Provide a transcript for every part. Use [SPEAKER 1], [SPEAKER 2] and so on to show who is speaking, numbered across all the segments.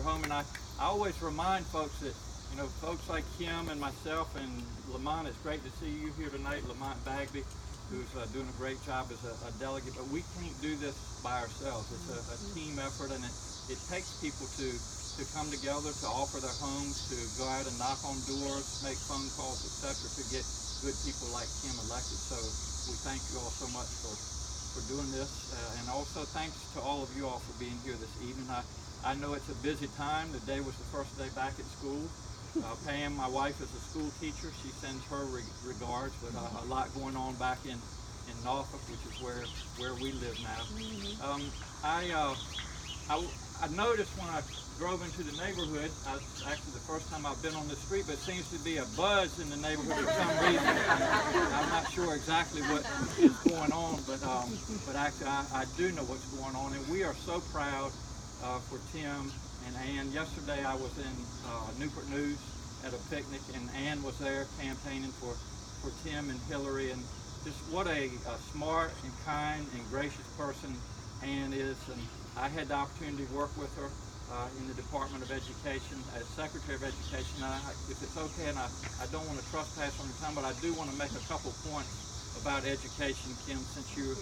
[SPEAKER 1] home. And I always remind folks that, you know, folks like Kim and myself and Lamont, it's great to see you here tonight, Lamont Bagby, who's doing a great job as a delegate, but we can't do this by ourselves. It's a team effort, and it takes people to come together, to offer their homes, to go out and knock on doors, make phone calls, etc., to get good people like Kim elected. So we thank you all so much for doing this, and also thanks to all of you all for being here this evening. I know it's a busy time. Today was the first day back at school. Pam, my wife, is a school teacher. She sends her regards, but a lot going on back in Northam, which is where we live now. I noticed when I drove into the neighborhood, it's actually the first time I've been on this street, but it seems to be a buzz in the neighborhood for some reason. I'm not sure exactly what is going on, but actually I do know what's going on, and we are so proud for Tim and Ann. Yesterday I was in Newport News at a picnic, and Ann was there campaigning for Tim and Hillary, and just what a smart and kind and gracious person Ann is. And I had the opportunity to work with her in the Department of Education as Secretary of Education. If it's okay, and I don't want to trespass on your time, but I do want to make a couple points about education, Kim, since you're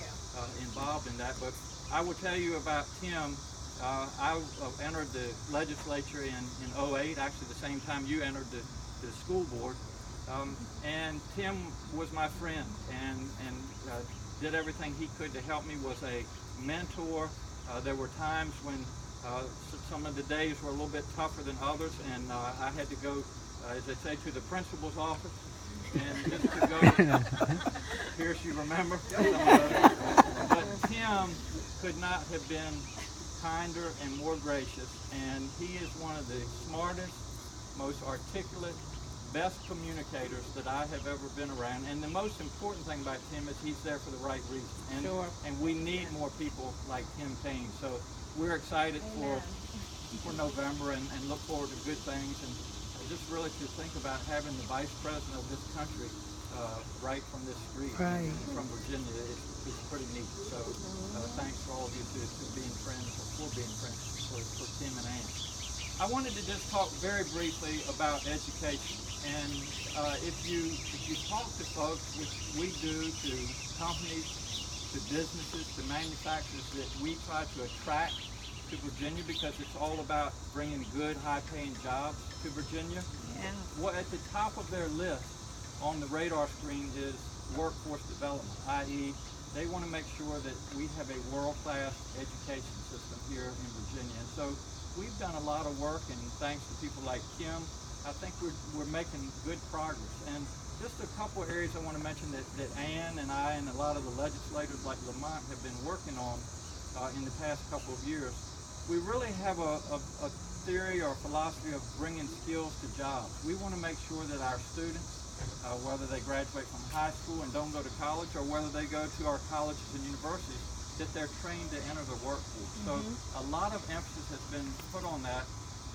[SPEAKER 1] involved in that. But I will tell you about Tim. I entered the legislature in 08, actually the same time you entered the school board. And Tim was my friend and did everything he could to help me, was a mentor. There were times when some of the days were a little bit tougher than others, and I had to go, as they say, to the principal's office, and just to go, here you remember. But Tim could not have been kinder and more gracious, and he is one of the smartest, most articulate, best communicators that I have ever been around. And the most important thing about Tim is he's there for the right reason. And, and we need more people like Tim Kaine. So we're excited for November and look forward to good things. And just really to think about having the vice president of this country right from this street, from Virginia, is pretty neat. So thanks for all of you to being friends, or for being friends for Tim and Ann. I wanted to just talk very briefly about education. And if you talk to folks, which we do, to companies, to businesses, to manufacturers, that we try to attract to Virginia because it's all about bringing good, high-paying jobs to Virginia. What at the top of their list on the radar screen is workforce development, i.e., they want to make sure that we have a world-class education system here in Virginia. And so we've done a lot of work, and thanks to people like Kim, I think we're making good progress. And just a couple of areas I want to mention that Ann and I and a lot of the legislators like Lamont have been working on in the past couple of years. We really have a theory or philosophy of bringing skills to jobs. We want to make sure that our students, whether they graduate from high school and don't go to college, or whether they go to our colleges and universities, that they're trained to enter the workforce. So a lot of emphasis has been put on that,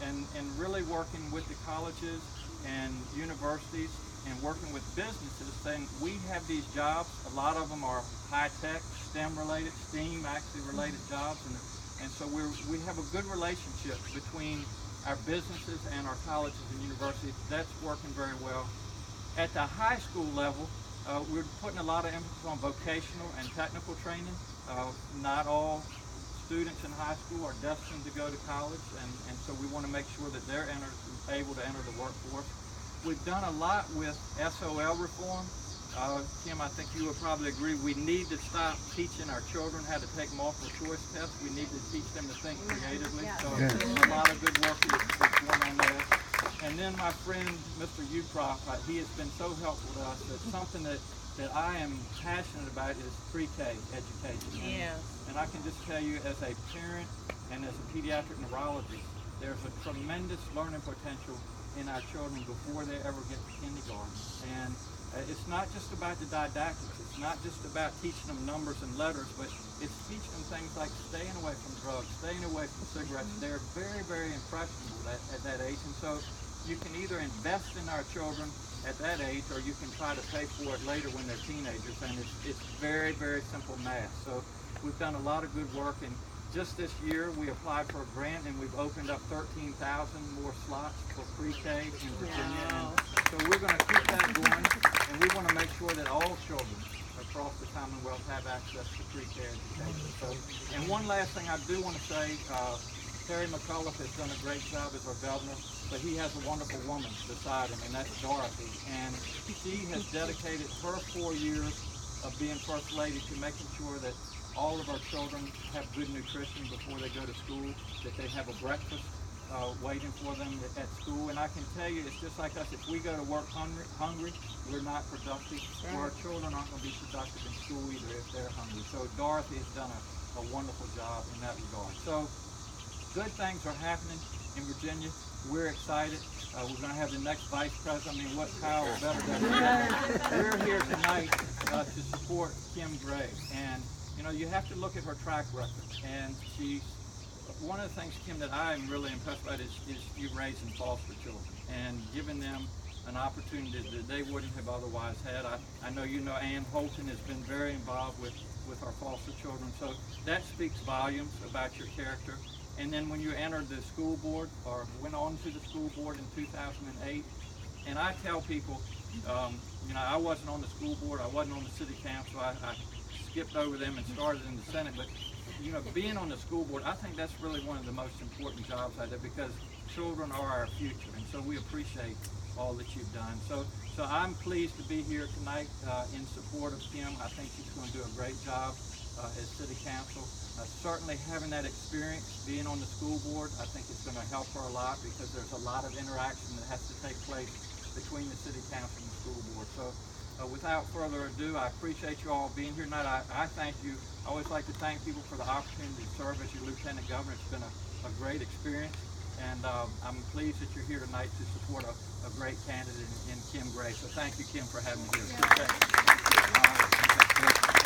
[SPEAKER 1] and really working with the colleges and universities and working with businesses, saying we have these jobs. A lot of them are high-tech, STEM-related, STEAM actually related jobs, and so we have a good relationship between our businesses and our colleges and universities. That's working very well. At the high school level, we're putting a lot of emphasis on vocational and technical training. Not all students in high school are destined to go to college, and so we want to make sure that they're able to enter the workforce. We've done a lot with SOL reform. Kim, I think you would probably agree, we need to stop teaching our children how to take multiple choice tests. We need to teach them to think creatively. So there's a lot of good work that's going on there. And then my friend, Mr. Uprock, he has been so helpful to us. That something that I am passionate about is pre-K education. And I can just tell you, as a parent and as a pediatric neurologist, there's a tremendous learning potential in our children before they ever get to kindergarten. And it's not just about the didactics. It's not just about teaching them numbers and letters, but it's teaching them things like staying away from drugs, staying away from cigarettes. They're very, very impressionable at that age. And so you can either invest in our children at that age, or you can try to pay for it later when they're teenagers. And it's very, very simple math. So we've done a lot of good work, and just this year we applied for a grant and we've opened up 13,000 more slots for pre-K in Virginia.
[SPEAKER 2] Wow.
[SPEAKER 1] And so we're going to keep that going, and we want to make sure that all children across the Commonwealth have access to pre-K education. So, and one last thing I do want to say, Terry McCullough has done a great job as our governor, but he has a wonderful woman beside him, and that's Dorothy. And she has dedicated her 4 years of being First Lady to making sure that all of our children have good nutrition before they go to school, that they have a breakfast waiting for them at school. And I can tell you, it's just like us. If we go to work hungry, we're not productive.
[SPEAKER 2] Right.
[SPEAKER 1] Or our children aren't going to be productive in school either if they're hungry. So Dorothy has done a wonderful job in that regard. So good things are happening in Virginia. We're excited. We're going to have the next vice president. I mean, what power better than that? We're here tonight to support Kim Gray. And, you know, you have to look at her track record. And one of the things, Kim, that I'm really impressed by is you raising foster children and giving them an opportunity that they wouldn't have otherwise had. I know you know Ann Holton has been very involved with our foster children. So that speaks volumes about your character. And then when you entered the school board, or went on to the school board in 2008, and I tell people, you know, I wasn't on the school board, I wasn't on the city council, I skipped over them and started in the Senate, but you know, being on the school board, I think that's really one of the most important jobs out there, because children are our future, and so we appreciate all that you've done. So I'm pleased to be here tonight in support of Kim. I think she's going to do a great job as city council. Certainly having that experience being on the school board, I think it's going to help her a lot, because there's a lot of interaction that has to take place between the city council and the school board. So without further ado, I appreciate you all being here tonight. I thank you. I always like to thank people for the opportunity to serve as your lieutenant governor. It's been a great experience, and I'm pleased that you're here tonight to support a great candidate in Kim Gray. So thank you, Kim, for having me here.
[SPEAKER 2] Yeah.
[SPEAKER 1] Thank you.